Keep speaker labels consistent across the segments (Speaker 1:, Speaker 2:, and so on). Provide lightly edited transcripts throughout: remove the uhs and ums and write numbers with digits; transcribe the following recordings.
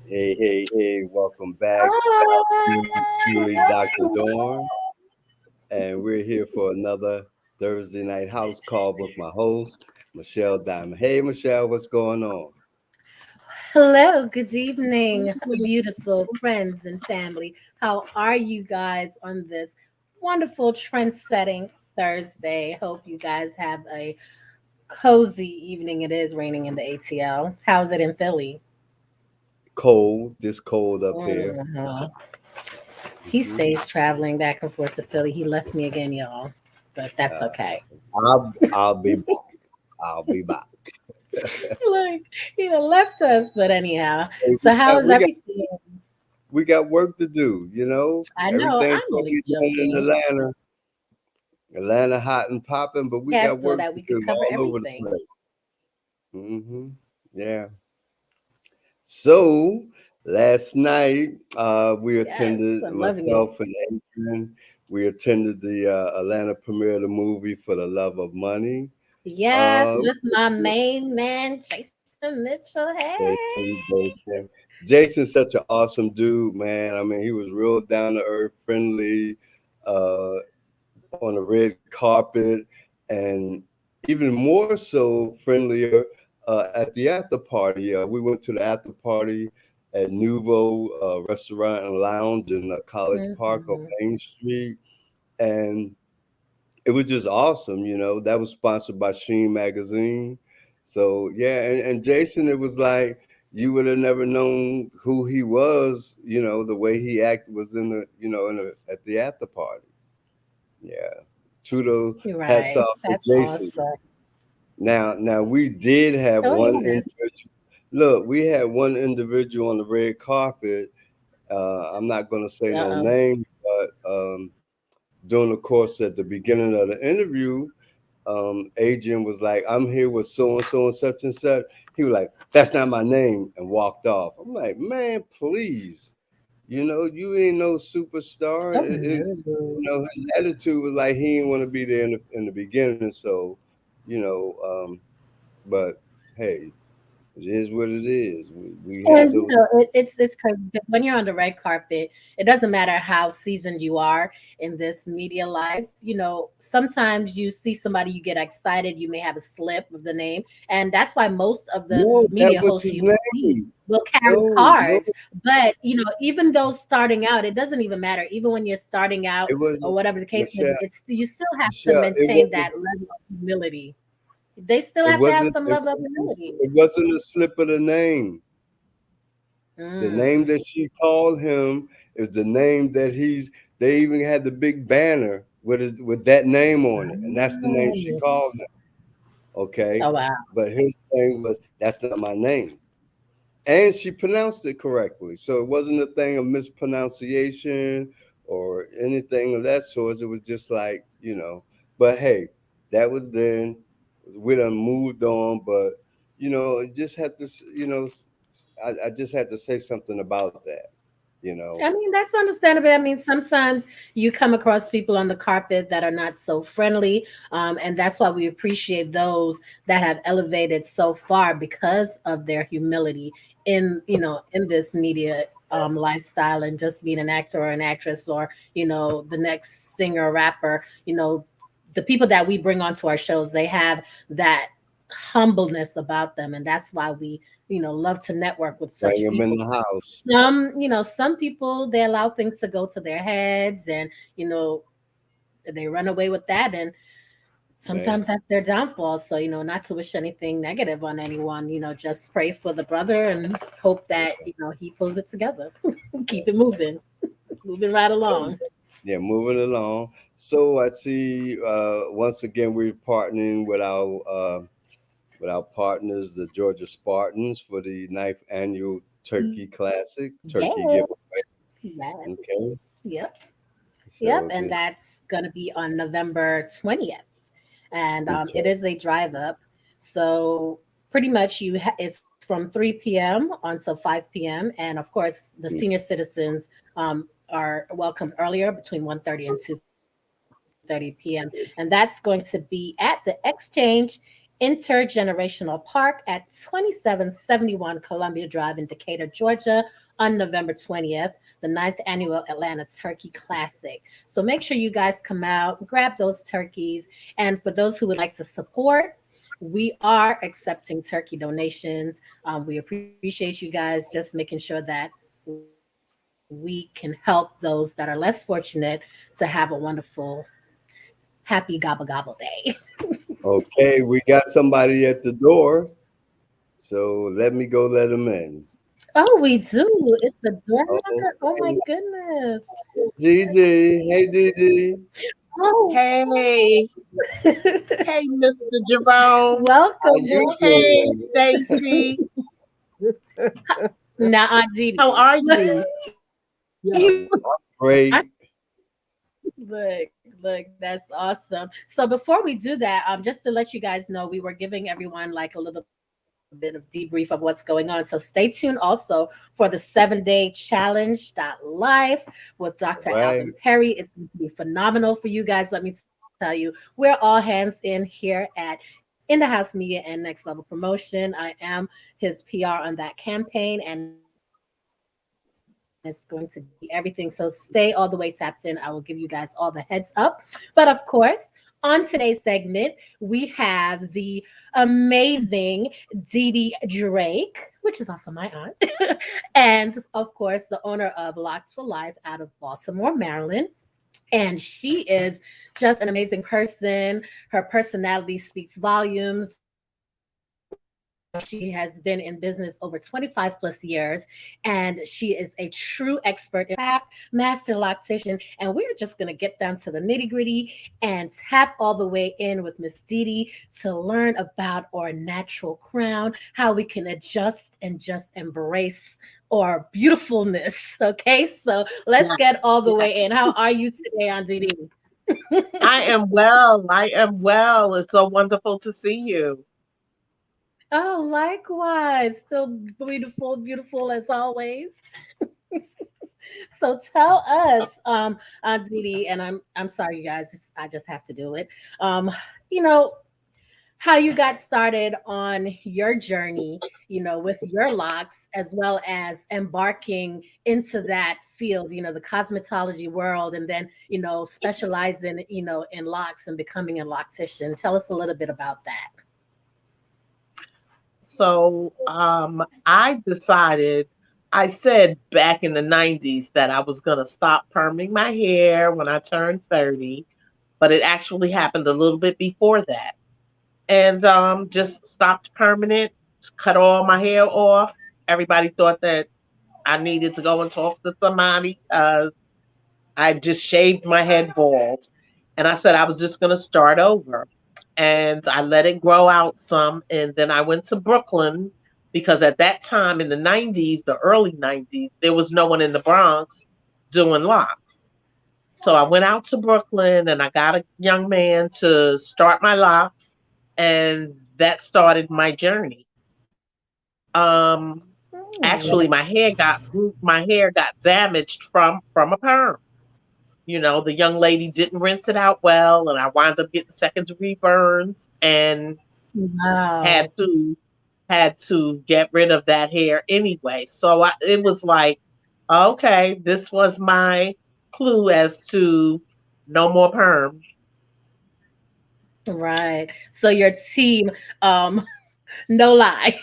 Speaker 1: Hey, welcome back. It's truly Dr.
Speaker 2: Hello.
Speaker 1: Dorn, and we're here for another Thursday night house call with my host, Michelle Diamond. Hey, Michelle, what's going on?
Speaker 2: Hello, good evening, beautiful friends and family. How are you guys on this wonderful trend setting Thursday? Hope you guys have a cozy evening. It is raining in the ATL. How's it in Philly?
Speaker 1: Cold, just cold up here.
Speaker 2: Mhm. He
Speaker 1: Mhm.
Speaker 2: stays traveling back and forth to Philly. He left me again, y'all, but that's
Speaker 1: Uh,
Speaker 2: okay.
Speaker 1: I'll be back. I'll be back.
Speaker 2: Like, he done left us, but anyhow.
Speaker 1: Hey,
Speaker 2: So, how is
Speaker 1: we got
Speaker 2: everything?
Speaker 1: we got work to do.
Speaker 2: I know,
Speaker 1: Everything's
Speaker 2: I'm
Speaker 1: gonna
Speaker 2: only
Speaker 1: be done in
Speaker 2: joking.
Speaker 1: Atlanta. Atlanta hot and popping, but we got
Speaker 2: So
Speaker 1: work
Speaker 2: that
Speaker 1: to
Speaker 2: we could
Speaker 1: do
Speaker 2: cover
Speaker 1: all over the
Speaker 2: everything.
Speaker 1: place. Yeah. So last night, we
Speaker 2: Yes,
Speaker 1: attended
Speaker 2: I'm loving it.
Speaker 1: myself and Adrian. We attended the Atlanta premiere of the movie For the Love of Money.
Speaker 2: Yes,
Speaker 1: Uh,
Speaker 2: with my main man, Jason Mitchell. Hey.
Speaker 1: Jason's such an awesome dude, man. I mean, he was real down to earth, friendly, uh, on the red carpet, and even more so friendlier at the after party. We went to the after party at Nouveau Restaurant and Lounge in College Park on
Speaker 2: Mhm.
Speaker 1: Main Street, and it was just awesome. That was sponsored by Sheen Magazine. So yeah, and Jason, it was like you would have never known who he was. The way he acted was in at the after party. Yeah. Tudo,
Speaker 2: You're
Speaker 1: hats
Speaker 2: right.
Speaker 1: off to
Speaker 2: That's
Speaker 1: Jason.
Speaker 2: awesome.
Speaker 1: Now we did have
Speaker 2: Oh
Speaker 1: one
Speaker 2: yes.
Speaker 1: individual. Look, we had one individual on the red carpet. I'm not going to say no
Speaker 2: Uh-oh.
Speaker 1: name, but during the course at the beginning of the interview, Adrian was like, "I'm here with so and such and such." He was like, "That's not my name," and walked off. I'm like, "Man, please, you ain't no superstar."
Speaker 2: Oh no.
Speaker 1: His attitude was like he didn't want to be there in the beginning. So, you know, but hey, it is what it is. We have
Speaker 2: And
Speaker 1: those.
Speaker 2: it's crazy because when you're on the red carpet, it doesn't matter how seasoned you are in this media life. Sometimes you see somebody, you get excited, you may have a slip of the name, and that's why most of the
Speaker 1: No, that
Speaker 2: media
Speaker 1: was
Speaker 2: hosts
Speaker 1: his
Speaker 2: you see
Speaker 1: name.
Speaker 2: will carry
Speaker 1: No,
Speaker 2: cards. But even though starting out, it doesn't even matter. Even when you're starting out
Speaker 1: it
Speaker 2: or
Speaker 1: wasn't
Speaker 2: whatever the case may be,
Speaker 1: Michelle.
Speaker 2: it's you still have to
Speaker 1: Michelle, it
Speaker 2: maintain
Speaker 1: wasn't.
Speaker 2: that level of humility. They still
Speaker 1: It
Speaker 2: have to have
Speaker 1: wasn't.
Speaker 2: some
Speaker 1: It
Speaker 2: level of
Speaker 1: wasn't.
Speaker 2: humility.
Speaker 1: It wasn't a slip of the name. The name
Speaker 2: Mm.
Speaker 1: that she called him is the name that he's. They even had the big banner with that name on it, and that's the name she
Speaker 2: Oh.
Speaker 1: called him. Okay,
Speaker 2: Oh wow.
Speaker 1: but his thing was that's not my name, and she pronounced it correctly, so it wasn't a thing of mispronunciation or anything of that sort. It was just like But hey, that was then. We done moved on, but it just had to. I just had to say something about that. You know.
Speaker 2: I mean, that's understandable. I mean, sometimes you come across people on the carpet that are not so friendly. And that's why we appreciate those that have elevated so far because of their humility in this media lifestyle and just being an actor or an actress or, the next singer, rapper, the people that we bring onto our shows, they have that humbleness about them. And that's why we, love to network with
Speaker 1: Bring
Speaker 2: such
Speaker 1: him in
Speaker 2: people.
Speaker 1: the house.
Speaker 2: Some people, they allow things to go to their heads and you know they run away with that, and
Speaker 1: Man.
Speaker 2: sometimes that's their downfall. So not to wish anything negative on anyone. Just pray for the brother and hope that he pulls it together. Keep it moving, moving right
Speaker 1: So
Speaker 2: along.
Speaker 1: yeah, moving along. So I see once again we're partnering with our partners, the Georgia Spartans, for the ninth annual Turkey Classic, Turkey
Speaker 2: Yeah.
Speaker 1: giveaway.
Speaker 2: Yes.
Speaker 1: Okay.
Speaker 2: Yep. Yep.
Speaker 1: So
Speaker 2: And
Speaker 1: just
Speaker 2: that's gonna be on November 20th. And it
Speaker 1: okay.
Speaker 2: is a drive up. So pretty much it's from 3 p.m. until 5 p.m. And of course, the senior citizens are welcomed earlier between 1:30 and 2:30 p.m. And that's going to be at the Exchange in Philly. Intergenerational Park at 2771 Columbia Drive in Decatur, Georgia, on November 20th, the ninth annual Atlanta Turkey Classic. So make sure you guys come out, grab those turkeys. And for those who would like to support, we are accepting turkey donations. We appreciate you guys just making sure that we can help those that are less fortunate to have a wonderful, happy gobble gobble day.
Speaker 1: Okay, we got somebody at the door, so let me go let them in.
Speaker 2: Oh, we do. It's the door knocker. Oh my
Speaker 1: Okay,
Speaker 2: goodness.
Speaker 1: Gigi. Hey, Gigi.
Speaker 2: Oh,
Speaker 3: Hey, hey, Mr. Jerome.
Speaker 1: How
Speaker 2: welcome,
Speaker 1: you
Speaker 2: welcome.
Speaker 3: Hey,
Speaker 1: doing?
Speaker 3: Stacy.
Speaker 2: Now, Aunt Didi.
Speaker 3: How are
Speaker 2: Look,
Speaker 3: you?
Speaker 1: I'm great.
Speaker 2: look, that's awesome. So before we do that, just to let you guys know, we were giving everyone like a little bit of debrief of what's going on. So stay tuned also for the 7-day challenge.life with Dr. Alvin
Speaker 1: Right.
Speaker 2: Perry. It's going to be phenomenal for you guys. Let me tell you, we're all hands in here at In the House Media and Next Level Promotion. I am his PR on that campaign, and it's going to be everything. So stay all the way tapped in. I will give you guys all the heads up. But of course, on today's segment, we have the amazing Dede Drake, which is also my aunt, and of course, the owner of Locks for Life out of Baltimore, Maryland. And she is just an amazing person. Her personality speaks volumes. She has been in business over 25 plus years, and she is a true expert in craft, master loctician. And we're just going to get down to the nitty gritty and tap all the way in with Miss Dede to learn about our natural crown, how we can adjust and just embrace our beautifulness. Okay, so let's get all the way in.
Speaker 3: Yeah,
Speaker 2: How are you
Speaker 3: yeah.
Speaker 2: today, Aunt Dede?
Speaker 3: I am well. I am well. It's so wonderful to see you.
Speaker 2: Oh, likewise. Still beautiful, beautiful as always. So tell us, Aunt Didi, and I'm sorry, you guys. I just have to do it. You know how you got started on your journey, with your locks, as well as embarking into that field, the cosmetology world, and then specializing, in locks and becoming a loctician. Tell us a little bit about that.
Speaker 3: So, I decided, I said back in the 90s that I was going to stop perming my hair when I turned 30, but it actually happened a little bit before that. And just stopped permanent, cut all my hair off. Everybody thought that I needed to go and talk to somebody. I just shaved my head bald, and I said I was just going to start over. And I let it grow out some, and then I went to Brooklyn because at that time in the 90s, the early 90s, there was no one in the Bronx doing locks. So I went out to Brooklyn and I got a young man to start my locks, and that started my journey.
Speaker 2: Hmm.
Speaker 3: Actually, my hair got damaged from a perm. You know, the young lady didn't rinse it out well, and I wound up getting second degree burns and had
Speaker 2: Wow.
Speaker 3: to had to get rid of that hair anyway. So it was like, okay, this was my clue as to no more perm.
Speaker 2: Right. So your team, um, no lie,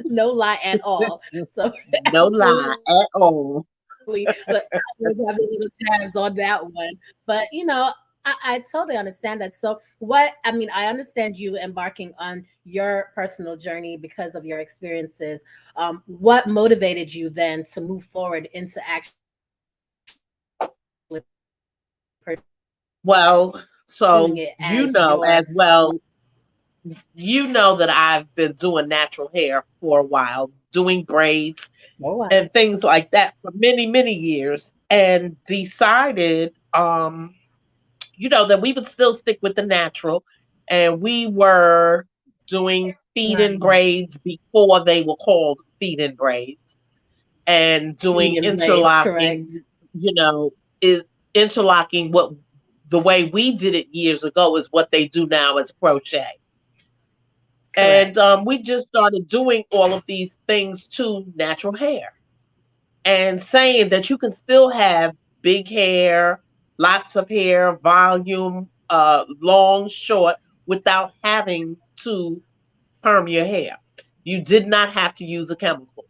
Speaker 2: no lie at all. So
Speaker 3: No lie
Speaker 2: absolutely,
Speaker 3: at all.
Speaker 2: look, I was having little tabs on that one. But I totally understand that. So I understand you embarking on your personal journey because of your experiences. What motivated you then to move forward into actually pursuing it
Speaker 3: Well,
Speaker 2: as
Speaker 3: so
Speaker 2: your
Speaker 3: you know as
Speaker 2: life?
Speaker 3: well, you know that I've been doing natural hair for a while, doing braids
Speaker 2: Oh, wow.
Speaker 3: and things like that for many, many years, and decided, that we would still stick with the natural. And we were doing feed in
Speaker 2: Right.
Speaker 3: braids before they were called feed in braids, and doing
Speaker 2: Feeding braids,
Speaker 3: interlocking,
Speaker 2: correct.
Speaker 3: you know, is interlocking what the way we did it years ago is what they do now as crochet. And
Speaker 2: Correct.
Speaker 3: we just started doing all of these things to natural hair and saying that you can still have big hair, lots of hair, volume, long, short, without having to perm your hair. You did not have to use a chemical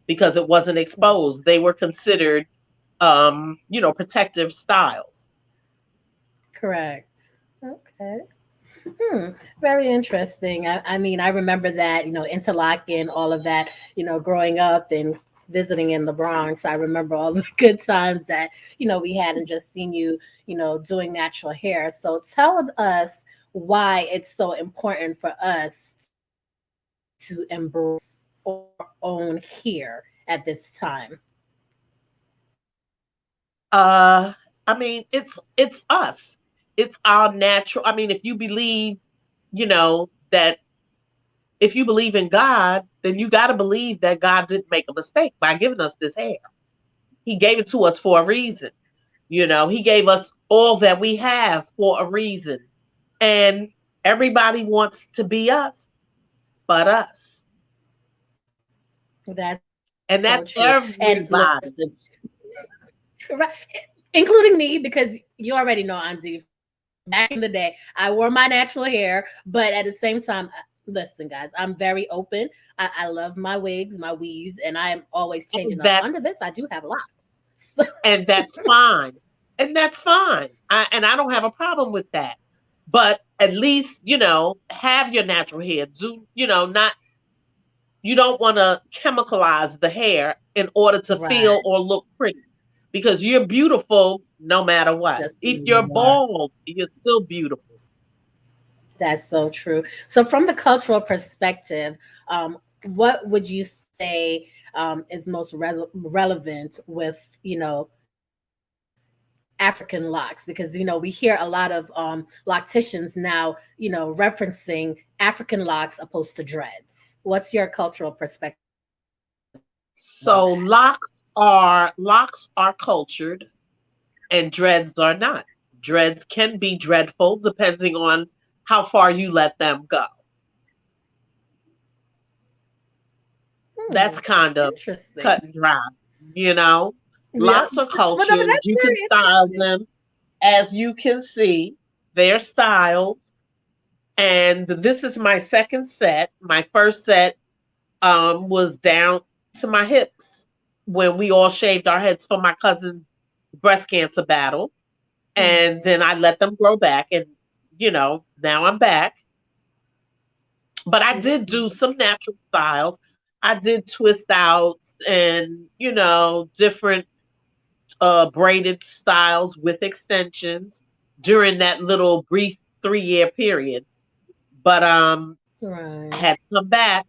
Speaker 3: because it wasn't exposed. They were considered, protective styles.
Speaker 2: Correct. Okay. Hmm. Very interesting. I mean, I remember that, interlocking, all of that, growing up and visiting in the Bronx. I remember all the good times that, we had and just seeing you, doing natural hair. So tell us why it's so important for us to embrace our own hair at this time.
Speaker 3: Uh, I mean, it's us. It's our natural. I mean, if you believe, that if you believe in God, then you got to believe that God didn't make a mistake by giving us this hair. He gave it to us for a reason. He gave us all that we have for a reason. And everybody wants to be us but us.
Speaker 2: That's so true.
Speaker 3: And that's
Speaker 2: And listen,
Speaker 3: everybody.
Speaker 2: right, including me, because you already know, Auntie, back in the day, I wore my natural hair, but at the same time, listen, guys, I'm very open. I love my wigs, my weaves, and I am always changing
Speaker 3: And
Speaker 2: up.
Speaker 3: that
Speaker 2: Under this, I do have a lot. So,
Speaker 3: and that's fine. And that's fine. I don't have a problem with that. But at least, have your natural hair. Not you don't want to chemicalize the hair in order to feel
Speaker 2: right,
Speaker 3: or look pretty because you're beautiful no matter what.
Speaker 2: just the
Speaker 3: If
Speaker 2: way
Speaker 3: you're
Speaker 2: you are.
Speaker 3: bald, you're still beautiful.
Speaker 2: That's so true. So, from the cultural perspective, what would you say is most relevant with African locks? Because we hear a lot of locticians now, referencing African locks opposed to dreads. What's your cultural perspective on that?
Speaker 3: So locks are cultured and dreads are not. Dreads can be dreadful depending on how far you let them go.
Speaker 2: Hmm,
Speaker 3: That's kind of
Speaker 2: interesting.
Speaker 3: cut and dry, you know.
Speaker 2: Yeah,
Speaker 3: Locks are
Speaker 2: but no, but
Speaker 3: cultured.
Speaker 2: that's
Speaker 3: You can
Speaker 2: very
Speaker 3: style
Speaker 2: interesting.
Speaker 3: them as you can see. They're styled. And this is my second set. My first set was down to my hips when we all shaved our heads for my cousin's breast cancer battle. And
Speaker 2: Hmm.
Speaker 3: then I let them grow back. And, now I'm back. But I did do
Speaker 2: Hmm.
Speaker 3: some natural styles. I did twist outs and, different braided styles with extensions during that little brief 3-year period. But I
Speaker 2: Right.
Speaker 3: had to come back.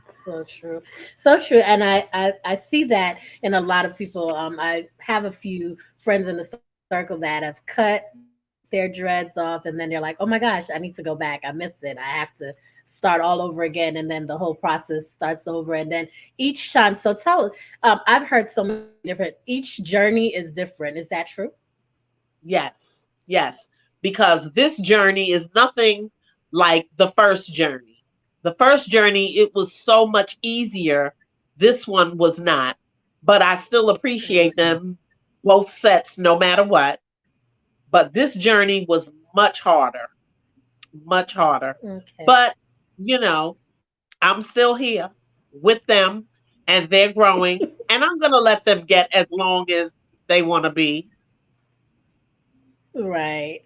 Speaker 2: So true. So true. And I see that in a lot of people. I have a few friends in the circle that have cut their dreads off and then they're like, oh my gosh, I need to go back. I miss it. I have to start all over again. And then the whole process starts over. And then each time, so I've heard so many different, each journey is different. Is that true?
Speaker 3: Yes, yes, because this journey is nothing like the first journey. The first journey, it was so much easier. This one was not, but I still appreciate them both sets no matter what. But this journey was much harder, much harder.
Speaker 2: Okay.
Speaker 3: But, you know, I'm still here with them and they're growing, and I'm going to let them get as long as they want to be.
Speaker 2: Right.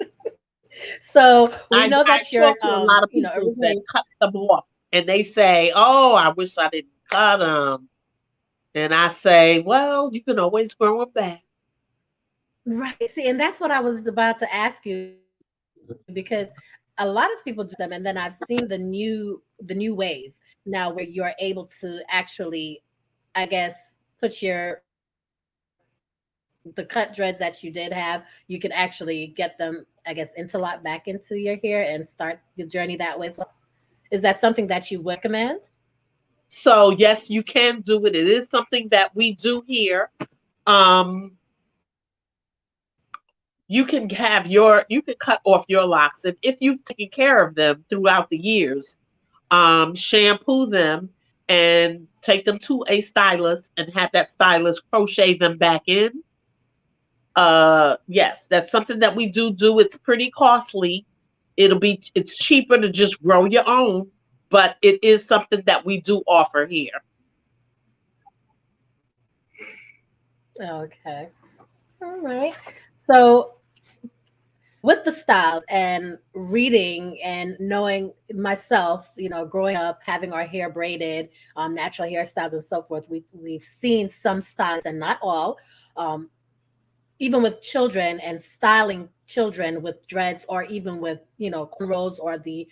Speaker 2: So we know
Speaker 3: I
Speaker 2: that you're,
Speaker 3: talk to a lot of people that
Speaker 2: originally
Speaker 3: cut them off and they say, "Oh, I wish I didn't cut them." And I say, "Well, you can always grow them back."
Speaker 2: right. See, and that's what I was about to ask you because a lot of people do them, and then I've seen the new wave now where you're able to actually, I guess, put the cut dreads that you did have, you can actually get them, I guess, interlock back into your hair and start the journey that way as well. Is that something that you would recommend?
Speaker 3: So yes, you can do it. It is something that we do here. Um, you can cut off your locks, and if you've taken care of them throughout the years, shampoo them and take them to a stylist and have that stylist crochet them back in. Yes, that's something that we do. It's pretty costly. It's cheaper to just grow your own, but it is something that we do offer here.
Speaker 2: Okay. All right. So with the styles and reading and knowing myself, growing up, having our hair braided, natural hairstyles and so forth, we've seen some styles and not all. Um, Even with children and styling children with dreads or even with cornrows or the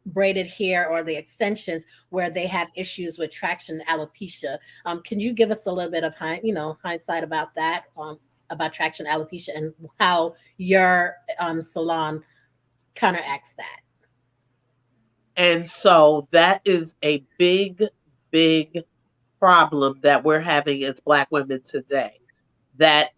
Speaker 2: braided hair or the extensions where they have issues with traction alopecia. Can you give us a little bit of hindsight about that, about traction alopecia and how your salon counteracts that?
Speaker 3: And so that is a big problem that we're having as Black women today. That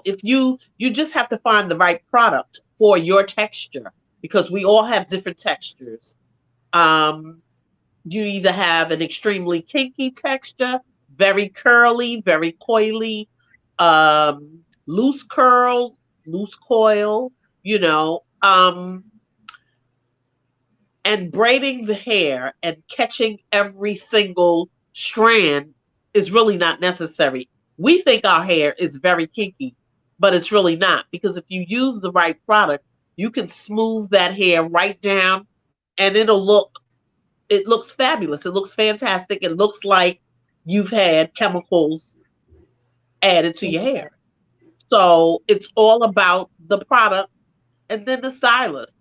Speaker 3: if you just have to find the right product for your texture, because we all have different textures. Um, you either have an extremely kinky texture, very curly, very coily, loose curl, loose coil, you know, and braiding the hair and catching every single strand is really not necessary. We think our hair is very kinky, but it's really not, because if you use the right product, you can smooth that hair right down and it looks fabulous. It looks fantastic. It looks like you've had chemicals added to your hair. So it's all about the product and then the stylist.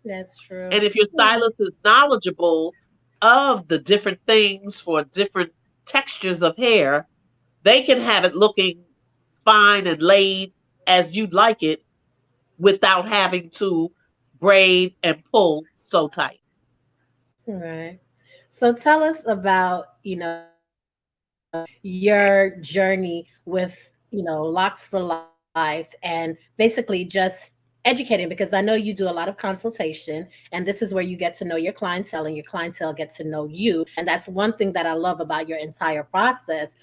Speaker 2: That's true.
Speaker 3: And if your
Speaker 2: Yeah.
Speaker 3: stylist is knowledgeable of the different things for different textures of hair, they can have it looking fine and laid as you'd like it without having to braid and pull so tight.
Speaker 2: Right. So tell us about, your journey with, Locks for Life and basically just educating, because I know you do a lot of consultation and this is where you get to know your clientele and your clientele get to know you. And that's one thing that I love about your entire process.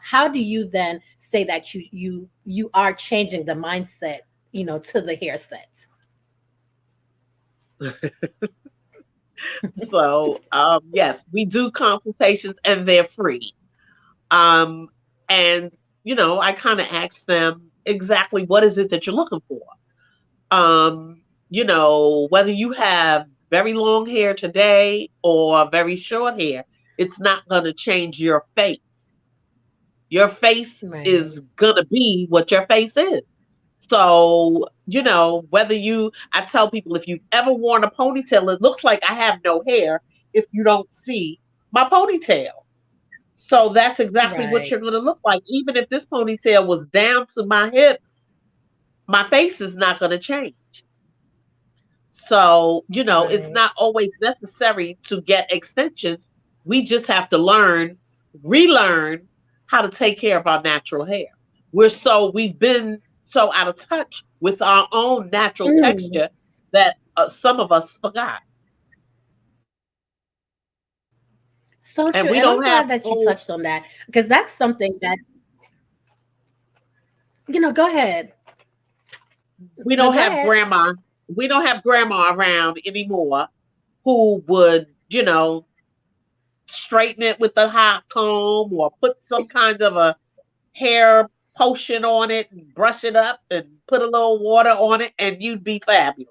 Speaker 2: How do you then say that you are changing the mindset, to the hair set?
Speaker 3: So, yes, we do consultations and they're free. Um, and, I kind of ask them exactly what is it that you're looking for. Whether you have very long hair today or very short hair, it's not going to change your face. Your face
Speaker 2: Right.
Speaker 3: is going to be what your face is. So, I tell people, if you've ever worn a ponytail, it looks like I have no hair if you don't see my ponytail. So that's exactly what
Speaker 2: Right.
Speaker 3: you're going to look like. Even if this ponytail was down to my hips, my face is not going to change. So, it's
Speaker 2: Right.
Speaker 3: not always necessary to get extensions. We just have to relearn how to take care of our natural hair. We've been so out of touch with our own natural
Speaker 2: Mm,
Speaker 3: texture that some of us forgot.
Speaker 2: so
Speaker 3: And
Speaker 2: true.
Speaker 3: we
Speaker 2: And I'm
Speaker 3: don't have
Speaker 2: glad that you
Speaker 3: old,
Speaker 2: touched on that because that's something that, go ahead.
Speaker 3: we
Speaker 2: No,
Speaker 3: don't
Speaker 2: go
Speaker 3: have
Speaker 2: ahead.
Speaker 3: grandma, we don't have grandma around anymore who would, straighten it with a hot comb or put some kind of a hair potion on it and brush it up and put a little water on it and you'd be fabulous.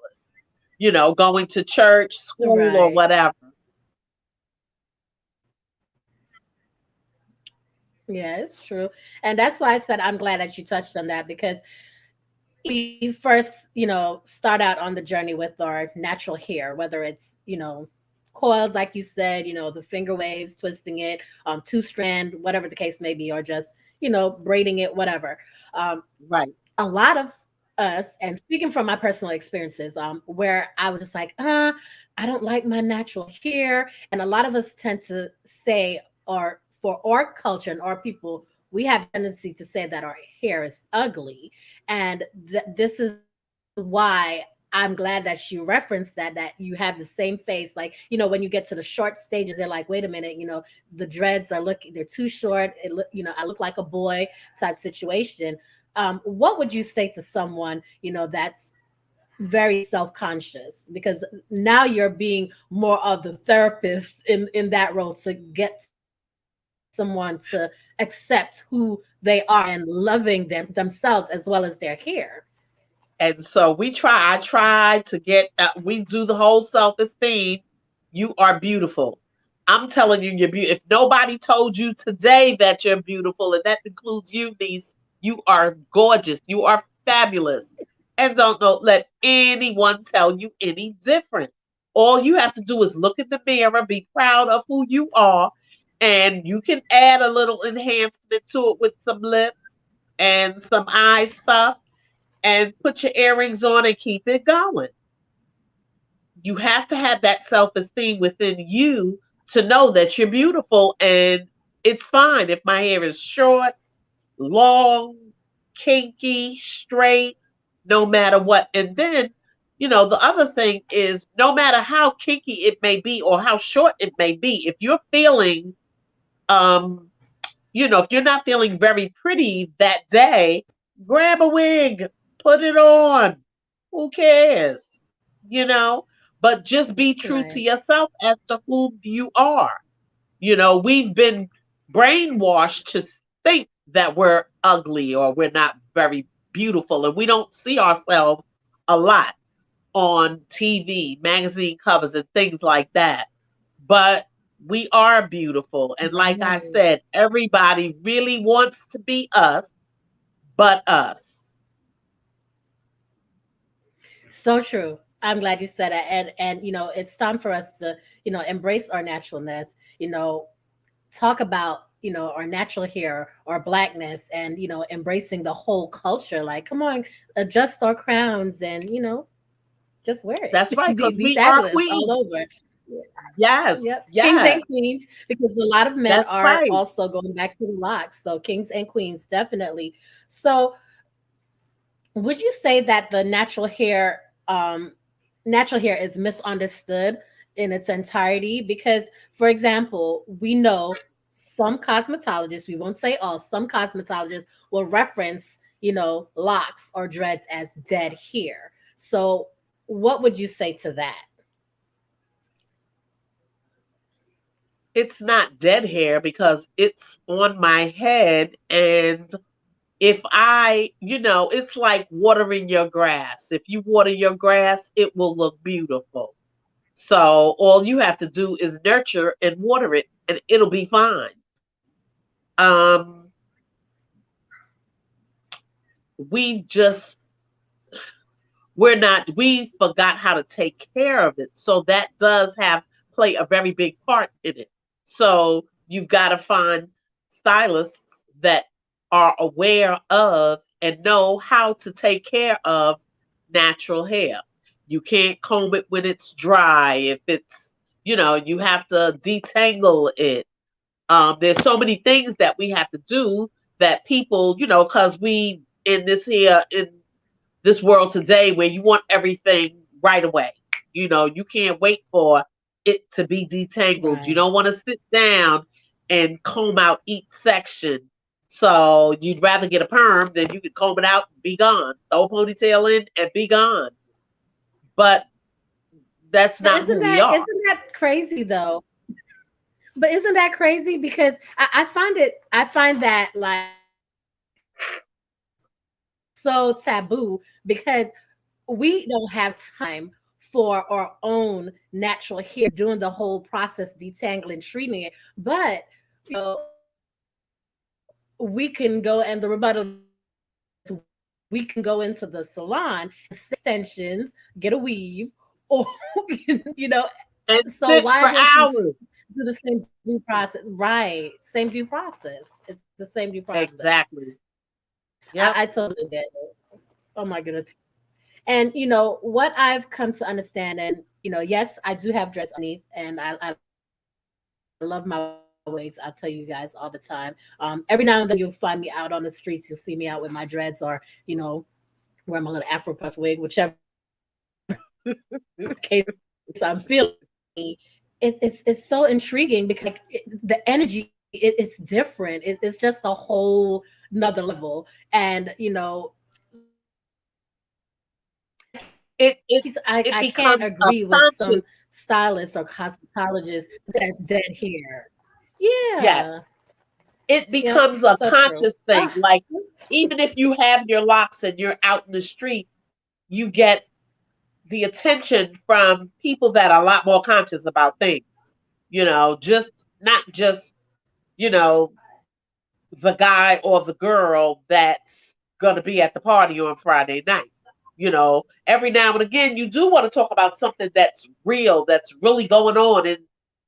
Speaker 3: Going to church, school, or
Speaker 2: Right.
Speaker 3: whatever.
Speaker 2: Yeah, it's true. And that's why I said I'm glad that you touched on that because we first, start out on the journey with our natural hair, whether it's, coils, like you said, the finger waves, twisting it, two strand, whatever the case may be, or just, braiding it, whatever. Um,
Speaker 3: Right.
Speaker 2: a lot of us, and speaking from my personal experiences, where I was just like, I don't like my natural hair. And a lot of us tend to say, or for our culture and our people, we have tendency to say that our hair is ugly, and this is why I'm glad that you referenced that you have the same face. Like, when you get to the short stages, they're like, wait a minute, the dreads are looking, they're too short. I look like a boy type situation. What would you say to someone, that's very self-conscious, because now you're being more of the therapist in that role, to get someone to accept who they are and loving themselves as well as their hair?
Speaker 3: And so I try to get, we do the whole self esteem. You are beautiful. I'm telling you, you're beautiful. If nobody told you today that you're beautiful, and that includes you, niece, you are gorgeous. You are fabulous. And don't let anyone tell you any different. All you have to do is look in the mirror, be proud of who you are, and you can add a little enhancement to it with some lips and some eye stuff, and put your earrings on and keep it going. You have to have that self esteem within you to know that you're beautiful. And it's fine if my hair is short, long, kinky, straight, no matter what. And then, the other thing is, no matter how kinky it may be or how short it may be, if you're feeling, um, if you're not feeling very pretty that day, grab a wig, put it on. Who cares? You know, but just be true to
Speaker 2: Right.
Speaker 3: yourself as to who you are. We've been brainwashed to think that we're ugly or we're not very beautiful, and we don't see ourselves a lot on TV, magazine covers, and things like that. But we are beautiful. And like I
Speaker 2: Right.
Speaker 3: said, everybody really wants to be us, but us.
Speaker 2: So true. I'm glad you said that. And it's time for us to, embrace our naturalness, talk about, our natural hair, our blackness, and embracing the whole culture. Like, come on, adjust our crowns and, just wear
Speaker 3: That's
Speaker 2: it.
Speaker 3: right,
Speaker 2: be
Speaker 3: because
Speaker 2: be
Speaker 3: we are
Speaker 2: fabulous all
Speaker 3: queens.
Speaker 2: over.
Speaker 3: Yes,
Speaker 2: Yep. Kings
Speaker 3: yes,
Speaker 2: and queens, because a lot of men
Speaker 3: that's
Speaker 2: are
Speaker 3: right.
Speaker 2: also going back to the locks. So kings and queens, definitely. So would you say that the natural hair is misunderstood in its entirety? Because, for example, we know some cosmetologists, we won't say all, some cosmetologists will reference, locks or dreads as dead hair. So what would you say to that?
Speaker 3: It's not dead hair because it's on my head. And if it's like watering your grass. If you water your grass, it will look beautiful. So all you have to do is nurture and water it, and it'll be fine. Um, we just we forgot how to take care of it. So that does have play a very big part in it. So you've got to find stylists that are aware of and know how to take care of natural hair. You can't comb it when it's dry. If it's, you have to detangle it. There's so many things that we have to do that people, because we in this world today where you want everything right away. You can't wait for it to be detangled. You
Speaker 2: Right.
Speaker 3: don't want to sit down and comb out each section. So you'd rather get a perm than you could comb it out and be gone. Throw a ponytail in and be gone. But that's
Speaker 2: But
Speaker 3: not who we are.
Speaker 2: isn't that crazy though? But isn't that crazy? Because I find that like so taboo, because we don't have time for our own natural hair, doing the whole process, detangling, treating it. But we can go, and the rebuttal is we can go into the salon and sit extensions, get a weave, or so why
Speaker 3: And
Speaker 2: won't you
Speaker 3: sit for hours.
Speaker 2: do the same due process? Right, same due process. It's the same due process.
Speaker 3: Exactly.
Speaker 2: I
Speaker 3: Yep.
Speaker 2: totally get it. Oh my goodness. And what I've come to understand, and yes, I do have dreads underneath, and I love my white hair. always, I tell you guys all the time. Every now and then you'll find me out on the streets. You'll see me out with my dreads, or wear my little Afro puff wig, whichever case I'm feeling. It's so intriguing because the energy it's different. It's just a whole another level, and
Speaker 3: It it
Speaker 2: I
Speaker 3: it
Speaker 2: can't
Speaker 3: becomes a
Speaker 2: agree with
Speaker 3: conscious.
Speaker 2: some stylists or cosmetologists that's dead hair.
Speaker 3: Yes,
Speaker 2: Yeah.
Speaker 3: it
Speaker 2: Yep.
Speaker 3: becomes a
Speaker 2: So true.
Speaker 3: conscious thing.
Speaker 2: Ah,
Speaker 3: Like, even if you have your locks and you're out in the street, you get the attention from people that are a lot more conscious about things. Just not just, you know, the guy or the girl that's going to be at the party on Friday night. Every now and again, you do want to talk about something that's real, that's really going on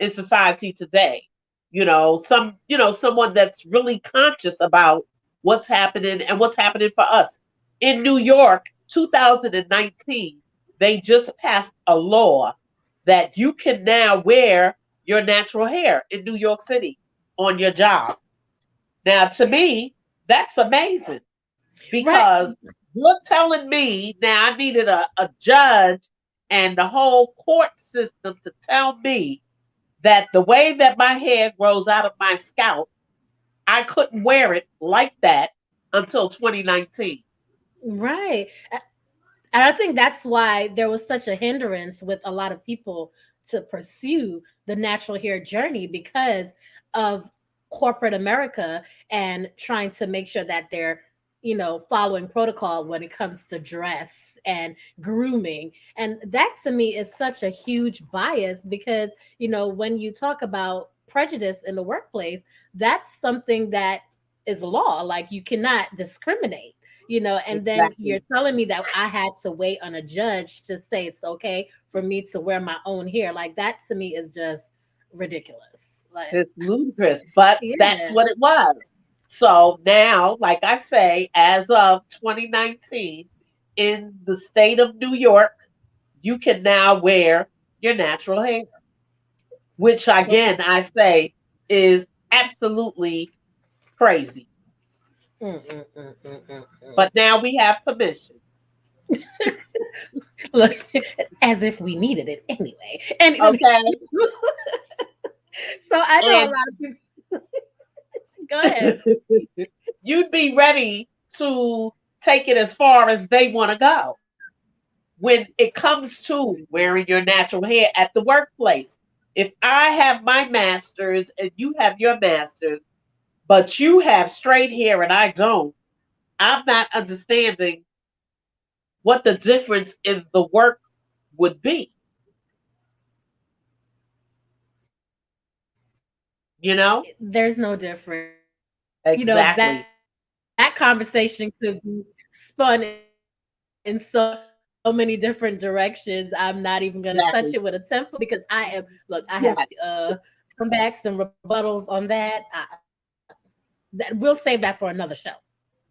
Speaker 3: in society today. Someone that's really conscious about what's happening and what's happening for us. In New York, 2019, they just passed a law that you can now wear your natural hair in New York City on your job. Now, to me, that's amazing
Speaker 2: right.
Speaker 3: because you're telling me now I needed a judge and the whole court system to tell me that the way that my hair grows out of my scalp, I couldn't wear it like that until 2019.
Speaker 2: Right. And I think that's why there was such a hindrance with a lot of people to pursue the natural hair journey because of corporate America and trying to make sure that they're, following protocol when it comes to dress and grooming. And that to me is such a huge bias because, when you talk about prejudice in the workplace, that's something that is law. Like you cannot discriminate, and then
Speaker 3: Exactly.
Speaker 2: you're telling me that I had to wait on a judge to say it's okay for me to wear my own hair. Like that to me is just ridiculous. Like,
Speaker 3: It's ludicrous, but that's
Speaker 2: yeah,
Speaker 3: what it was. So now, like I say, as of 2019, in the state of New York, you can now wear your natural hair, which
Speaker 2: well,
Speaker 3: again, I say is absolutely crazy.
Speaker 2: mm, mm, mm, mm, mm, mm.
Speaker 3: But now we have permission.
Speaker 2: Look, as if we needed it anyway. And
Speaker 3: Okay.
Speaker 2: so I know a
Speaker 3: And
Speaker 2: lot of people. Go ahead.
Speaker 3: you'd be ready to take it as far as they want to go when it comes to wearing your natural hair at the workplace. If I have my master's and you have your master's, but you have straight hair and I don't, I'm not understanding what the difference in the work would be, you know?
Speaker 2: There's no difference. That
Speaker 3: Exactly.
Speaker 2: conversation could be spun in so many different directions. I'm not even going to touch it with a 10-foot pole because
Speaker 3: Exactly.
Speaker 2: I am, look, I have
Speaker 3: Yes.
Speaker 2: comebacks and rebuttals on that. We'll save that for another show.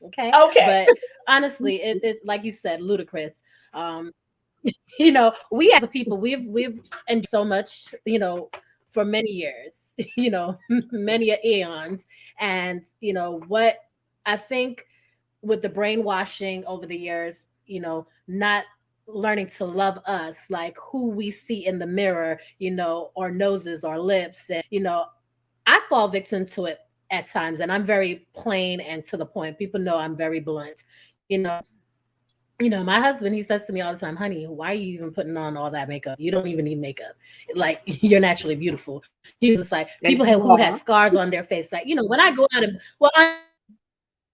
Speaker 2: Okay. But
Speaker 3: Okay.
Speaker 2: honestly, it like you said, ludicrous. Um, we as a people, we've enjoyed so much, for many years, many eons. And what I think with the brainwashing over the years, not learning to love us, like who we see in the mirror, our noses, our lips, and I fall victim to it at times, and I'm very plain and to the point. People know I'm very blunt. You know, my husband, he says to me all the time, honey, why are you even putting on all that makeup? You don't even need makeup. Like, you're naturally beautiful. He was just like,
Speaker 3: And
Speaker 2: people
Speaker 3: you
Speaker 2: who had
Speaker 3: are.
Speaker 2: scars on their face. Like, when I go out and, well,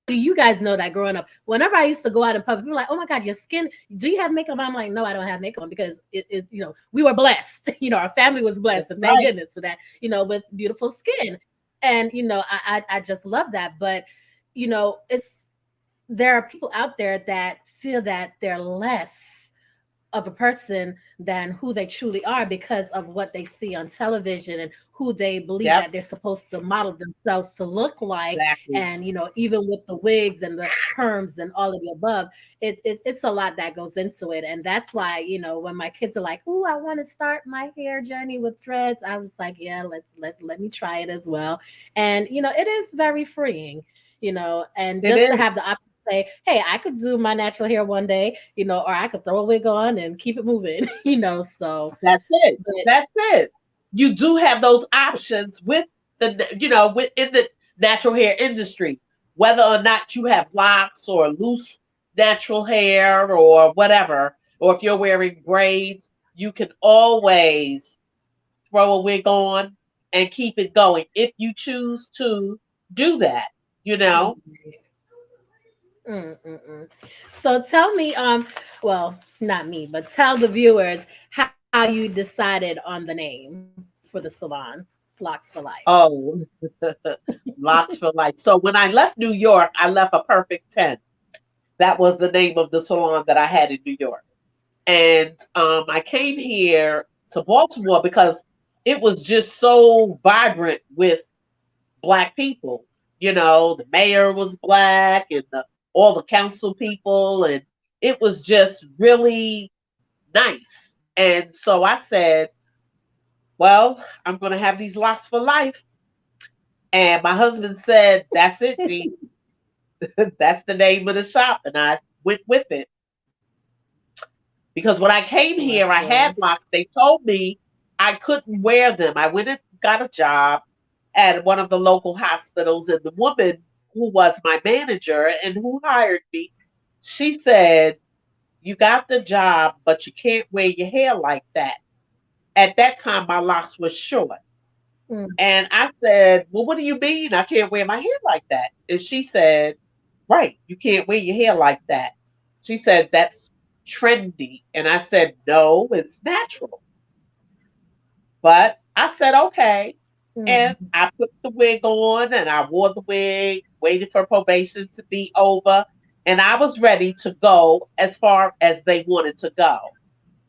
Speaker 2: you guys know that growing up, whenever I used to go out in public, people were like, oh my God, your skin, do you have makeup? I'm like, no, I don't have makeup on because we were blessed. Our family was
Speaker 3: That's
Speaker 2: blessed. And thank
Speaker 3: right.
Speaker 2: goodness for that, with beautiful skin. And, I just love that. But, there are people out there that feel that they're less of a person than who they truly are because of what they see on television and who they believe
Speaker 3: Yep,
Speaker 2: that they're supposed to model themselves to look like.
Speaker 3: exactly.
Speaker 2: And even with the wigs and the perms and all of the above, it's a lot that goes into it. And that's why, when my kids are like, "Ooh, I want to start my hair journey with dreads," I was like, "Yeah, let me try it as well." And it is very freeing. And
Speaker 3: It
Speaker 2: just to
Speaker 3: is.
Speaker 2: have the option to say, "Hey, I could do my natural hair one day," or I could throw a wig on and keep it moving, so,
Speaker 3: That's it.
Speaker 2: but
Speaker 3: That's it. You do have those options with within the natural hair industry, whether or not you have locks or loose natural hair or whatever, or if you're wearing braids, you can always throw a wig on and keep it going if you choose to do that, you know?
Speaker 2: mm, mm, mm. So tell me, well, not me, but tell the viewers how you decided on the name for the salon, Locks for Life.
Speaker 3: Oh, locks for life. So when I left New York, I left a perfect 10. That was the name of the salon that I had in New York. And I came here to Baltimore because it was just so vibrant with Black people. The mayor was Black and all the council people, and it was just really nice. And so I said, well, I'm going to have these locks for life. And my husband said, that's it, Dee. That's the name of the shop. And I went with it. Because when I came here, I
Speaker 2: Listen.
Speaker 3: had locks. They told me I couldn't wear them. I went and got a job at one of the local hospitals, and the woman who was my manager and who hired me, she said, "You got the job, but you can't wear your hair like that." At that time, my locks were short.
Speaker 2: Mm,
Speaker 3: And I said, "Well, what do you mean I can't wear my hair like that?" And she said, "Right, you can't wear your hair like that." She said, "That's trendy." And I said, "No, it's natural." But I said, "Okay." And
Speaker 2: mm,
Speaker 3: I put the wig on and I wore the wig, waited for probation to be over, and I was ready to go as far as they wanted to go.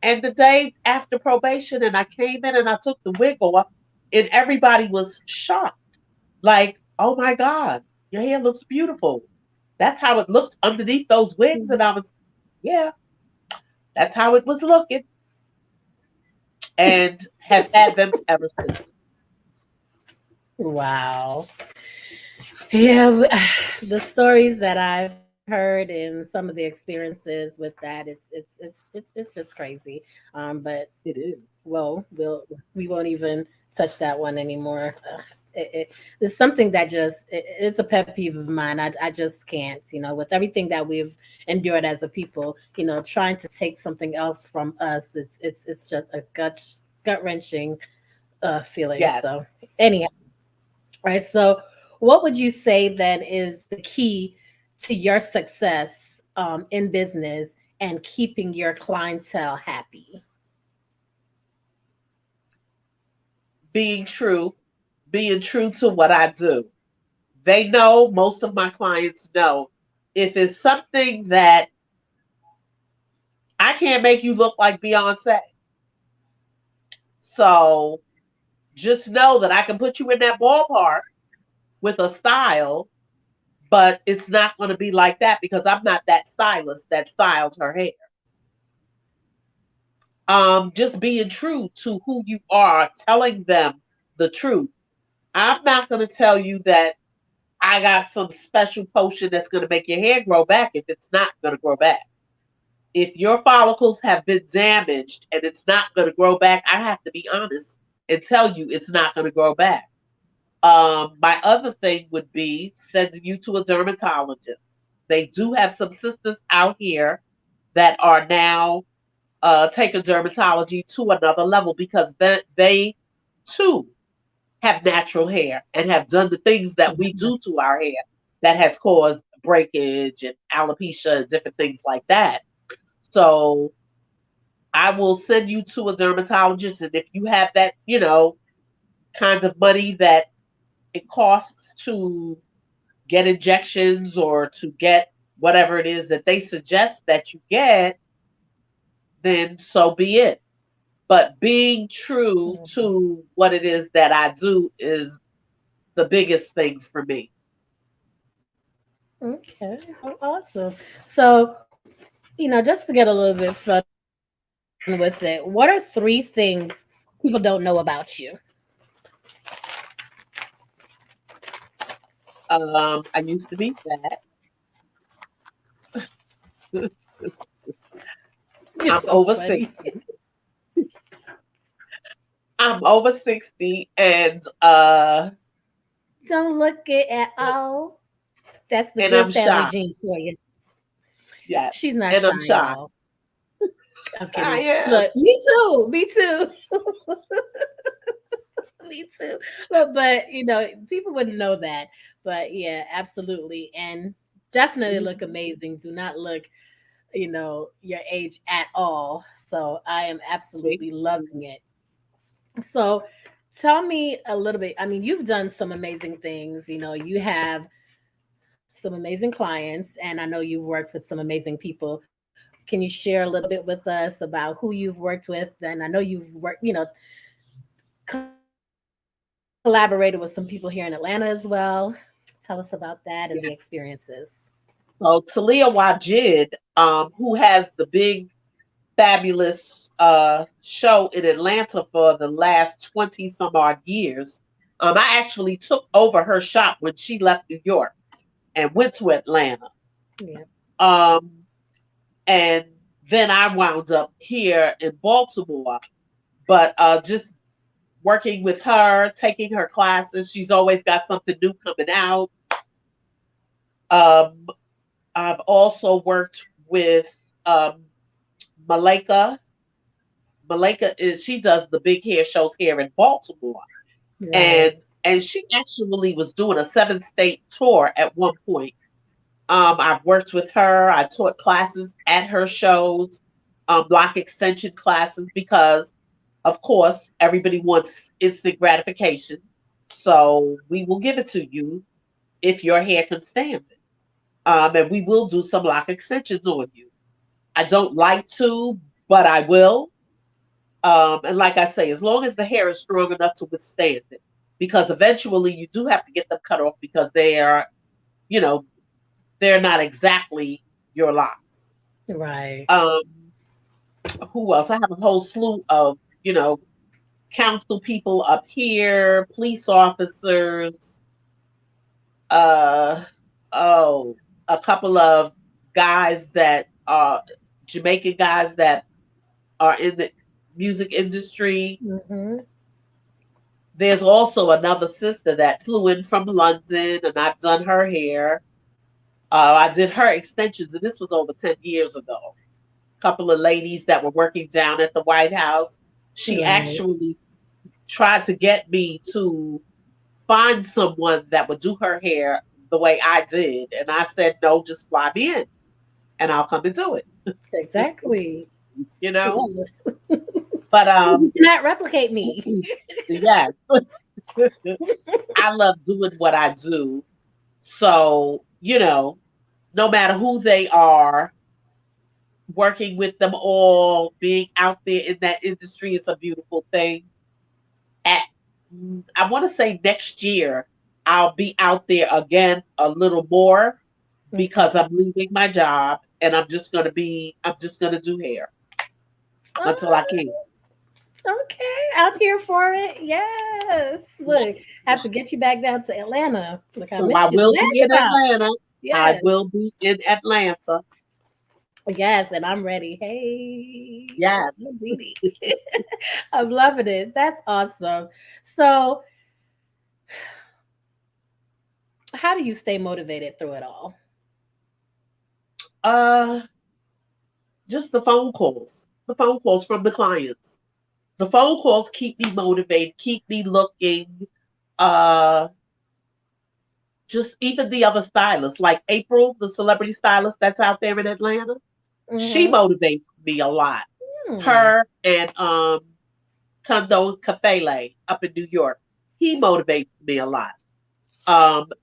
Speaker 3: And the day after probation, and I came in and I took the wig off, and everybody was shocked. Like, "Oh my God, your hair looks beautiful." That's how it looked underneath those wigs. And I was, yeah, that's how it was looking. And have had them ever since.
Speaker 2: wow. Yeah, the stories that I've heard and some of the experiences with that, it's just crazy. But
Speaker 3: It is.
Speaker 2: we won't even touch that one anymore. It's something that it's a pet peeve of mine. I just can't, with everything that we've endured as a people, trying to take something else from us. It's just a gut wrenching feeling.
Speaker 3: Yes.
Speaker 2: So anyhow, right. So what would you say then is the key to your success in business and keeping your clientele happy?
Speaker 3: Being true, being true to what I do. They know, most of my clients know, if it's something that I can't make you look like Beyonce. So just know that I can put you in that ballpark with a style, but it's not going to be like that because I'm not that stylist that styles her hair. Just being true to who you are, telling them the truth. I'm not going to tell you that I got some special potion that's going to make your hair grow back if it's not going to grow back. If your follicles have been damaged and it's not going to grow back, I have to be honest and tell you it's not going to grow back. My other thing would be sending you to a dermatologist. They do have some sisters out here that are now taking dermatology to another level because they too have natural hair and have done the things that we do
Speaker 2: Yes.
Speaker 3: to our hair that has caused breakage and alopecia and different things like that. So I will send you to a dermatologist, and if you have that, kind of money that it costs to get injections or to get whatever it is that they suggest that you get, then so be it. But being true
Speaker 2: Mhm.
Speaker 3: to what it is that I do is the biggest thing for me.
Speaker 2: Okay, well, awesome. So, just to get a little bit fun with it, what are three things people don't know about you?
Speaker 3: I used to be fat.
Speaker 2: You're
Speaker 3: I'm
Speaker 2: so
Speaker 3: over
Speaker 2: funny.
Speaker 3: 60. I'm over 60 and
Speaker 2: Don't look it at all. That's the
Speaker 3: and
Speaker 2: good
Speaker 3: I'm
Speaker 2: family
Speaker 3: shy.
Speaker 2: genes for you.
Speaker 3: Yes.
Speaker 2: She's not
Speaker 3: And I'm
Speaker 2: shy,
Speaker 3: shy.
Speaker 2: y'all. I'm
Speaker 3: I
Speaker 2: kidding.
Speaker 3: am.
Speaker 2: Look, me too. Me too. Me too. But people wouldn't know that. But yeah, absolutely. And definitely look
Speaker 3: Mhm.
Speaker 2: amazing. Do not look, your age at all. So I am
Speaker 3: Thank
Speaker 2: absolutely
Speaker 3: you.
Speaker 2: loving it. So tell me a little bit. I mean, you've done some amazing things. You have some amazing clients, and I know you've worked with some amazing people. Can you share a little bit with us about who you've worked with? And I know you've worked, collaborated with some people here in Atlanta as well. Tell us about that and the experiences.
Speaker 3: So Talia Wajid, who has the big fabulous show in Atlanta for the last 20 some odd years. I actually took over her shop when she left New York and went to Atlanta.
Speaker 2: Yeah.
Speaker 3: Um, and then I wound up here in Baltimore, but just working with her, taking her classes. She's always got something new coming out. Um, I've also worked with um, Malika. Malika is she does the big hair shows here in Baltimore,
Speaker 2: Right.
Speaker 3: and she actually was doing a 7 state tour at one point. I've worked with her. I taught classes at her shows, block extension classes, because of course everybody wants instant gratification. So we will give it to you if your hair can stand it. And we will do some lock extensions on you. I don't like to, but I will. And like I say, as long as the hair is strong enough to withstand it, because eventually you do have to get them cut off because they are, you know, they're not exactly your locks.
Speaker 2: Right.
Speaker 3: Um, who else? I have a whole slew of, council people up here, police officers, uh, oh, a couple of guys that are Jamaican guys that are in the music industry.
Speaker 2: Hmm.
Speaker 3: There's also another sister that flew in from London, and I've done her hair. I did her extensions, and this was over 10 years ago. A couple of ladies that were working down at the White House. She
Speaker 2: Right.
Speaker 3: actually tried to get me to find someone that would do her hair the way I did. And I said, no, just fly me in and I'll come and do it,
Speaker 2: Exactly.
Speaker 3: you know?
Speaker 2: Yes.
Speaker 3: But
Speaker 2: You cannot replicate me.
Speaker 3: yes, I love doing what I do. So, no matter who they are, working with them all, being out there in that industry is a beautiful thing. At I want to say next year I'll be out there again a little more because
Speaker 2: Okay.
Speaker 3: I'm leaving my job and I'm just gonna do hair until I can.
Speaker 2: Okay, I'm here for it. Yes. Look, have to get you back down to Atlanta. Look, I
Speaker 3: So I
Speaker 2: missed you the
Speaker 3: will be
Speaker 2: last
Speaker 3: in
Speaker 2: time.
Speaker 3: Atlanta. I
Speaker 2: Yes.
Speaker 3: will be in Atlanta.
Speaker 2: Yes, and I'm ready. Hey,
Speaker 3: Yes.
Speaker 2: Dede. I'm loving it. That's awesome. So, how do you stay motivated through it all?
Speaker 3: Uh just the phone calls. The phone calls from the clients. The phone calls keep me motivated, keep me looking. Uh just even the other stylists, like April, the celebrity stylist that's out there in Atlanta, she
Speaker 2: Mm-hmm.
Speaker 3: motivates me a lot.
Speaker 2: Hmm.
Speaker 3: Her and Tundo Kafele up in New York, he motivates me a lot.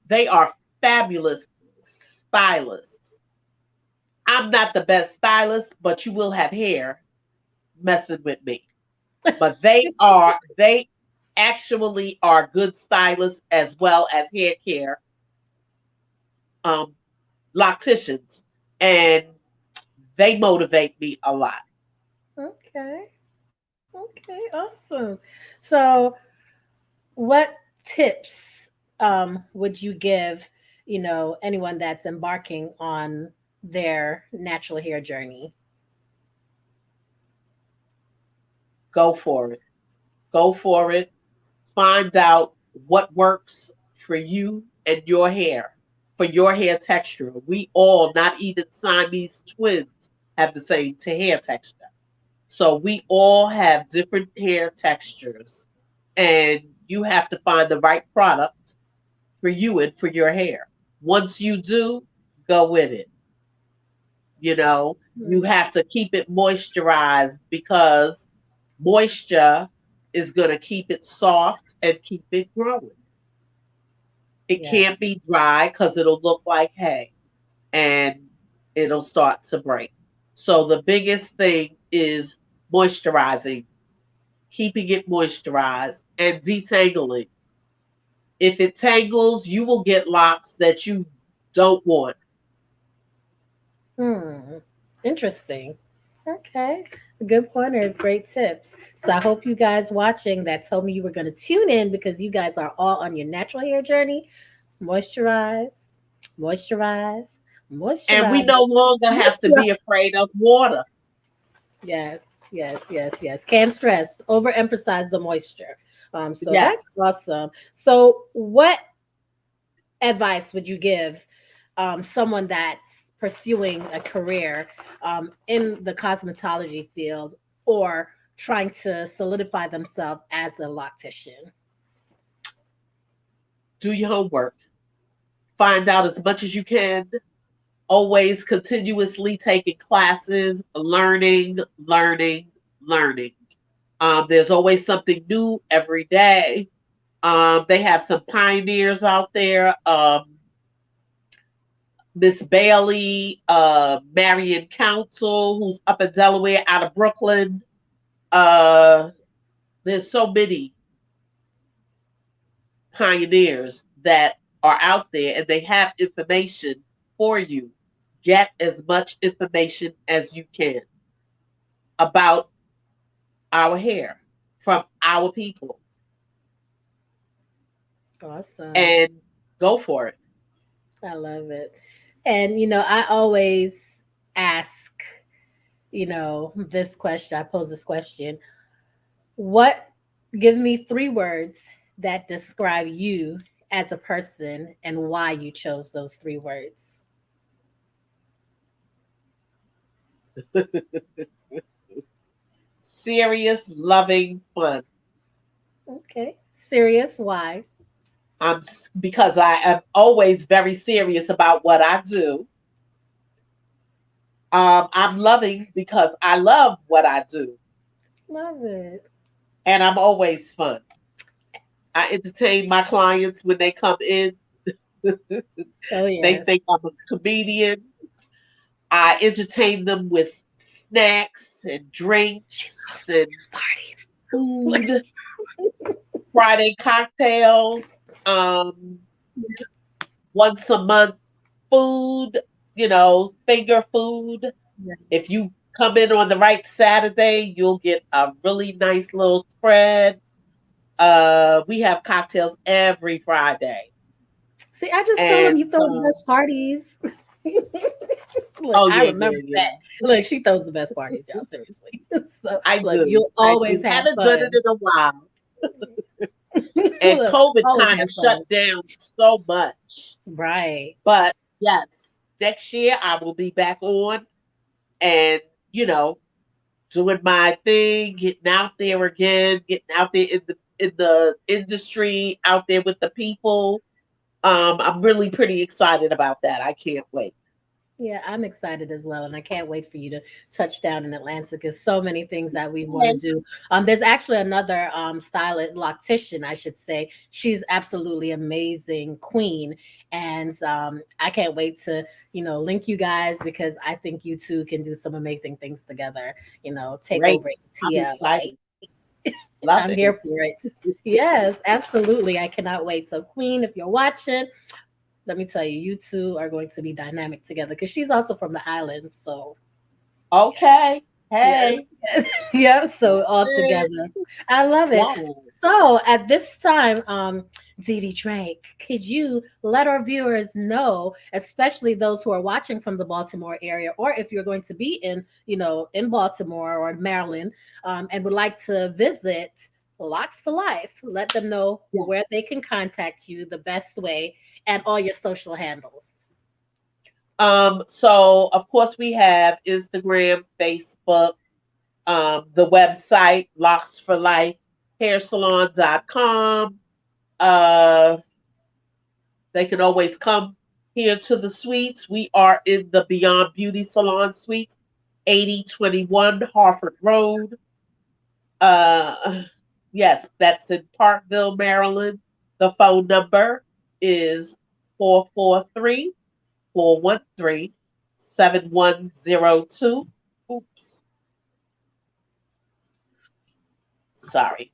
Speaker 3: They are fabulous stylists. I'm not the best stylist, but you will have hair. messing with me. But they actually are good stylists as well as hair care um locticians, and they motivate me a lot.
Speaker 2: Okay. Okay. Awesome. So, what tips would you give, anyone that's embarking on their natural hair journey?
Speaker 3: Go for it. Go for it. Find out what works for you and your hair, for your hair texture. We all, not even Siamese twins, have the same hair texture. So we all have different hair textures, and you have to find the right product for you and for your hair. Once you do, go with it. You know, you
Speaker 2: Hmm.
Speaker 3: have to keep it moisturized because moisture is going to keep it soft and keep it growing. It
Speaker 2: Yes.
Speaker 3: can't be dry because it'll look like hay and it'll start to break. So the biggest thing is moisturizing, keeping it moisturized, and detangling. If it tangles, you will get locks that you don't want.
Speaker 2: Hmm. Interesting. Okay. Good pointers, great tips. So I hope you guys watching that told me you were going to tune in because you guys are all on your natural hair journey. Moisturize, moisturize,
Speaker 3: And we
Speaker 2: moisturize,
Speaker 3: no longer have to be
Speaker 2: moisturize.
Speaker 3: afraid of water.
Speaker 2: Yes, yes, yes, yes. Can't stress, overemphasize the moisture. So
Speaker 3: Yes.
Speaker 2: that's awesome. So what advice would you give someone that's pursuing a career in the cosmetology field or trying to solidify themselves as a loctician?
Speaker 3: Do your homework. Find out as much as you can. Always continuously taking classes, learning, learning, learning. There's always something new every day. They have some pioneers out there. Miss Bailey, Marion Council, who's up in Delaware, out of Brooklyn. Uh, there's so many pioneers that are out there and they have information for you. Get as much information as you can about our hair from our people
Speaker 2: Awesome.
Speaker 3: and go for it.
Speaker 2: I love it. And, I always ask, this question, I pose this question. What, give me three words that describe you as a person and why you chose those three words.
Speaker 3: Serious, loving fun.
Speaker 2: Okay. Serious, why?
Speaker 3: Because I am always very serious about what I do. I'm loving because I love what I do,
Speaker 2: Love it.
Speaker 3: and I'm always fun. I entertain my clients when they come in.
Speaker 2: Oh,
Speaker 3: They
Speaker 2: yes.
Speaker 3: think I'm a comedian. I entertain them with snacks and
Speaker 2: She
Speaker 3: drinks
Speaker 2: throws
Speaker 3: and
Speaker 2: the best parties.
Speaker 3: food, Friday cocktails, um, once a month food, finger food.
Speaker 2: Yes.
Speaker 3: If you come in on the right Saturday, you'll get a really nice little spread. We have cocktails every Friday.
Speaker 2: See, I just told him
Speaker 3: And
Speaker 2: you throw the best parties. Look,
Speaker 3: oh
Speaker 2: I
Speaker 3: yeah, yeah,
Speaker 2: remember
Speaker 3: yeah.
Speaker 2: that. Look, she throws the best parties, y'all. Seriously. So,
Speaker 3: I
Speaker 2: look,
Speaker 3: do.
Speaker 2: you'll
Speaker 3: I
Speaker 2: always
Speaker 3: do.
Speaker 2: have
Speaker 3: Haven't done it
Speaker 2: fun.
Speaker 3: in a while. And
Speaker 2: Look,
Speaker 3: COVID
Speaker 2: always
Speaker 3: kind
Speaker 2: have
Speaker 3: of
Speaker 2: fun.
Speaker 3: shut down so much.
Speaker 2: Right.
Speaker 3: But yes, next year I will be back on and, you know, doing my thing, getting out there again, getting out there in the industry, out there with the people. I'm really pretty excited about that. I can't wait.
Speaker 2: Yeah, I'm excited as well, and I can't wait for you to touch down in Atlanta because so many things that we want to
Speaker 3: Okay.
Speaker 2: do. There's actually another stylist, loctician, I should say. She's absolutely amazing, queen, And I can't wait to, link you guys because I think you two can do some amazing things together. Take
Speaker 3: Great.
Speaker 2: over
Speaker 3: I'm
Speaker 2: ATL.
Speaker 3: excited.
Speaker 2: I'm
Speaker 3: Love
Speaker 2: here
Speaker 3: it.
Speaker 2: for it. Yes, absolutely. I cannot wait. So, Queen, if you're watching, let me tell you, you two are going to be dynamic together because she's also from the islands. So,
Speaker 3: Okay.
Speaker 2: yes,
Speaker 3: Hey.
Speaker 2: yes, yeah. So all together, I love it.
Speaker 3: Wow.
Speaker 2: So at this time, Dede Drake, could you let our viewers know, especially those who are watching from the Baltimore area, or if you're going to be in Baltimore or Maryland, and would like to visit Locks for Life, let them know
Speaker 3: Yeah.
Speaker 2: where they can contact you the best way and all your social handles.
Speaker 3: So of course we have Instagram, Facebook, the website, Locks for Life, hairsalon.com. Uh, they can always come here to the suites. We are in the Beyond Beauty Salon Suites, 8021 Harford Road. Uh, yes, that's in Parkville, Maryland. The phone number is 443 413 7102. Oops, sorry.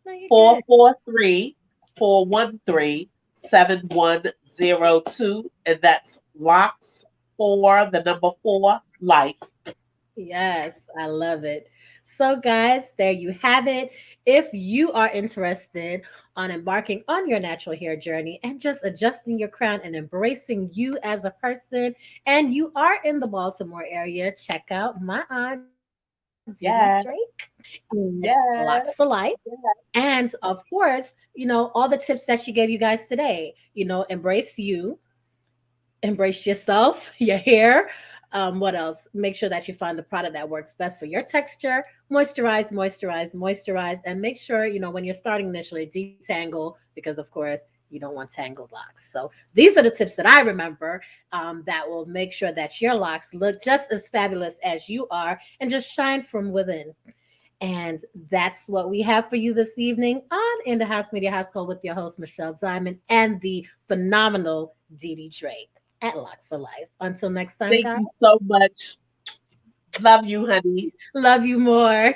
Speaker 2: No, you're good.
Speaker 3: 443 413 7102. And that's locks for the number four life.
Speaker 2: Yes, I love it. So, guys, there you have it. If you are interested on embarking on your natural hair journey and just adjusting your crown and embracing you as a person, and you are in the Baltimore area, check out my aunt, Dede Drake.
Speaker 3: Yeah,
Speaker 2: It's Locks for
Speaker 3: yeah,
Speaker 2: Life. And of course, all the tips that she gave you guys today, embrace you, embrace yourself, your hair. What else? Make sure that you find the product that works best for your texture. Moisturize, moisturize, moisturize, and make sure when you're starting initially, detangle because of course you don't want tangled locks. So these are the tips that I remember that will make sure that your locks look just as fabulous as you are and just shine from within. And that's what we have for you this evening on In the House Media House Call with your host, Michelle Diamond, and the phenomenal Dede Drake at Locks for Life. Until next time,
Speaker 3: thank
Speaker 2: guys,
Speaker 3: you so much. Love you, honey.
Speaker 2: love you more.